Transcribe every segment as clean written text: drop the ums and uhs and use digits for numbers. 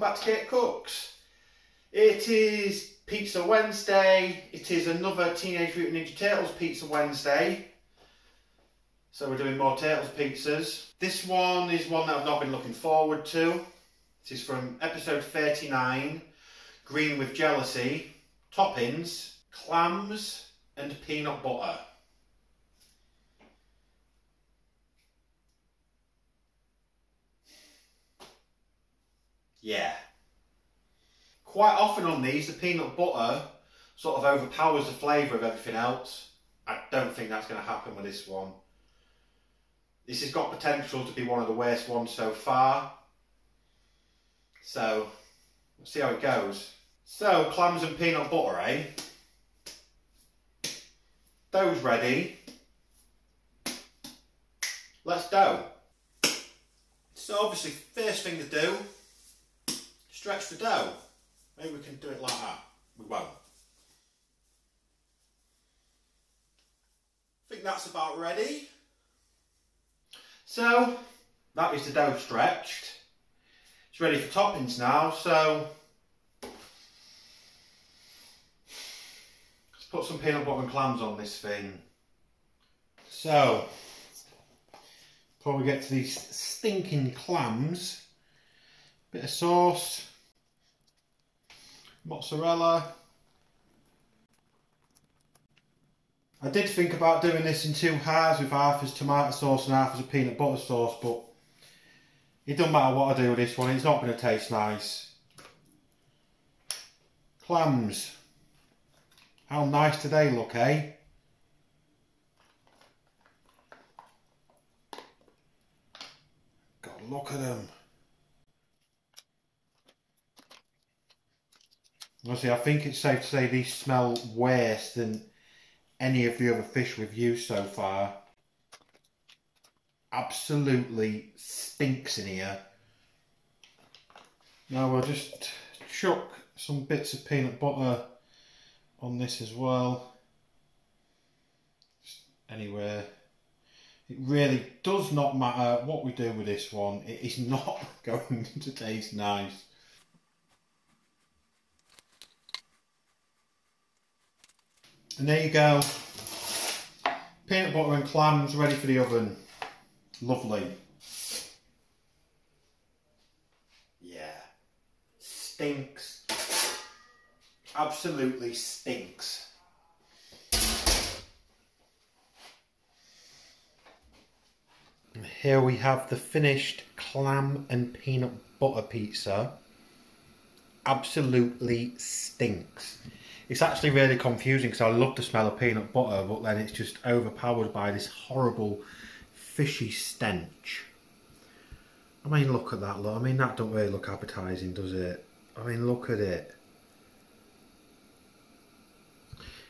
welcome back to Kirk Kooks. It is Pizza Wednesday. It is another Teenage Mutant Ninja Turtles Pizza Wednesday. So we're doing more Turtles pizzas. This one is one that I've not been looking forward to. This is from episode 39, Green with Jealousy. Toppings, clams and peanut butter. Yeah. Quite often on these, the peanut butter sort of overpowers the flavour of everything else. I don't think that's going to happen with this one. This has got potential to be one of the worst ones so far. So, we'll see how it goes. So, clams and peanut butter, eh? Dough's ready. Let's dough. So obviously, first thing to do, stretch the dough. Maybe we can do it like that. We won't. I think that's about ready. So, that is the dough stretched. It's ready for toppings now, so let's put some peanut butter and clams on this thing. So, before we get to these stinking clams, bit of sauce, mozzarella. I did think about doing this in two halves with half as tomato sauce and half as a peanut butter sauce, but it doesn't matter what I do with this one, it's not going to taste nice. Clams. How nice do they look, eh? God, look at them. Honestly, I think it's safe to say these smell worse than any of the other fish we've used so far. Absolutely stinks in here. Now we'll just chuck some bits of peanut butter on this as well. Just anywhere. It really does not matter what we do with this one. It is not going to taste nice. And there you go. Peanut butter and clams ready for the oven. Lovely. Yeah. Stinks. Absolutely stinks. And here we have the finished clam and peanut butter pizza. Absolutely stinks. It's actually really confusing because I love the smell of peanut butter, but then it's just overpowered by this horrible fishy stench. I mean, look at that, look. I mean, that don't really look appetising, does it? I mean, look at it.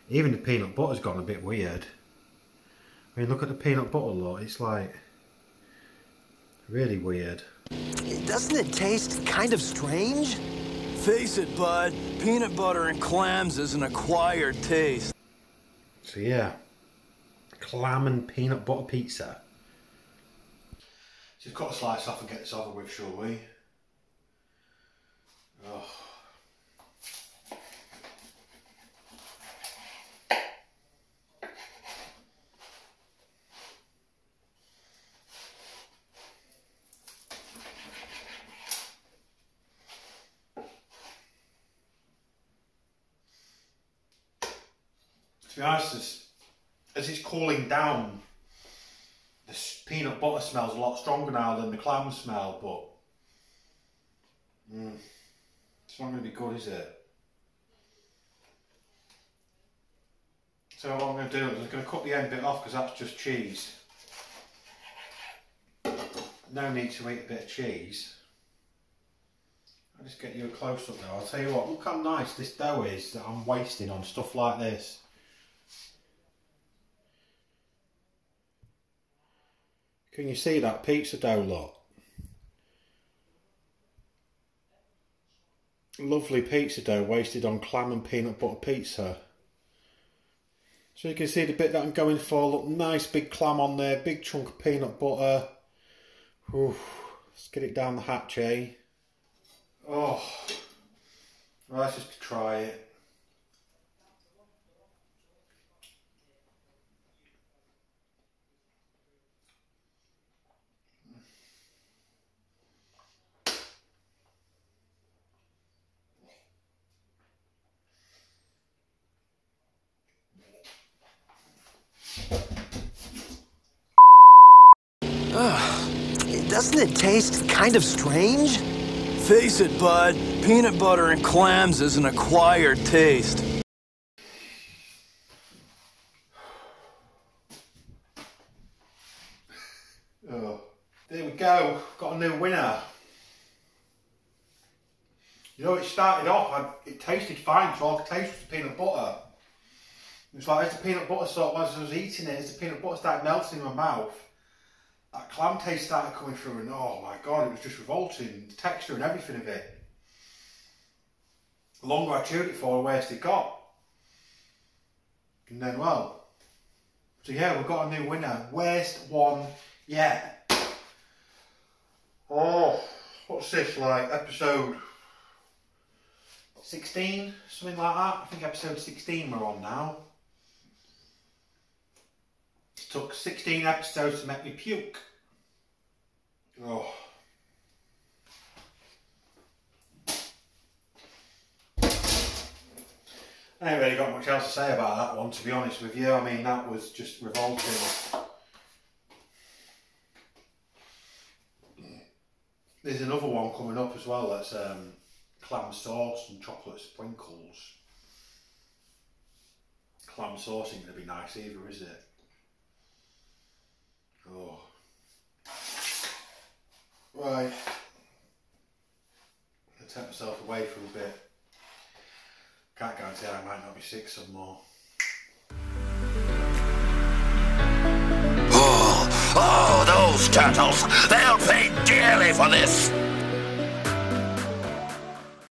Even the peanut butter's gone a bit weird. I mean, look at the peanut butter, look. It's like really weird. Doesn't it taste kind of strange? Face it, bud. Peanut butter and clams is an acquired taste. So yeah, clam and peanut butter pizza. Just cut a slice off and get this over with, shall we? Oh. To be honest, as it's cooling down, the peanut butter smells a lot stronger now than the clam smell, but it's not going to be good, is it? So what I'm going to do is I'm going to cut the end bit off because that's just cheese. No need to eat a bit of cheese. I'll just get you a close up now. I'll tell you what, look how nice this dough is that I'm wasting on stuff like this. Can you see that pizza dough, look? Lovely pizza dough wasted on clam and peanut butter pizza. So you can see the bit that I'm going for, look, nice big clam on there, big chunk of peanut butter. Oof, let's get it down the hatch, eh? Oh, well, let's just try it. Doesn't it taste kind of strange? Face it, bud. Peanut butter and clams is an acquired taste. Oh, there we go. Got a new winner. You know, it started off, it tasted fine, so all I could taste was the peanut butter. It was like, as the peanut butter as I was eating it, as the peanut butter started melting in my mouth, that clam taste started coming through, and oh my god, it was just revolting. The texture and everything of it. The longer I chewed it for, the worse it got. And then, well, so yeah, we've got a new winner. Worst one yet. Oh, what's this, like episode 16? Something like that? I think episode 16 we're on now. It took 16 episodes to make me puke. Oh. I ain't really got much else to say about that one, to be honest with you. I mean, that was just revolting. There's another one coming up as well that's clam sauce and chocolate sprinkles. Clam sauce ain't going to be nice either, is it? Oh. Right. I'll take myself away for a bit. Can't guarantee I might not be sick some more. Oh, those turtles! They'll pay dearly for this!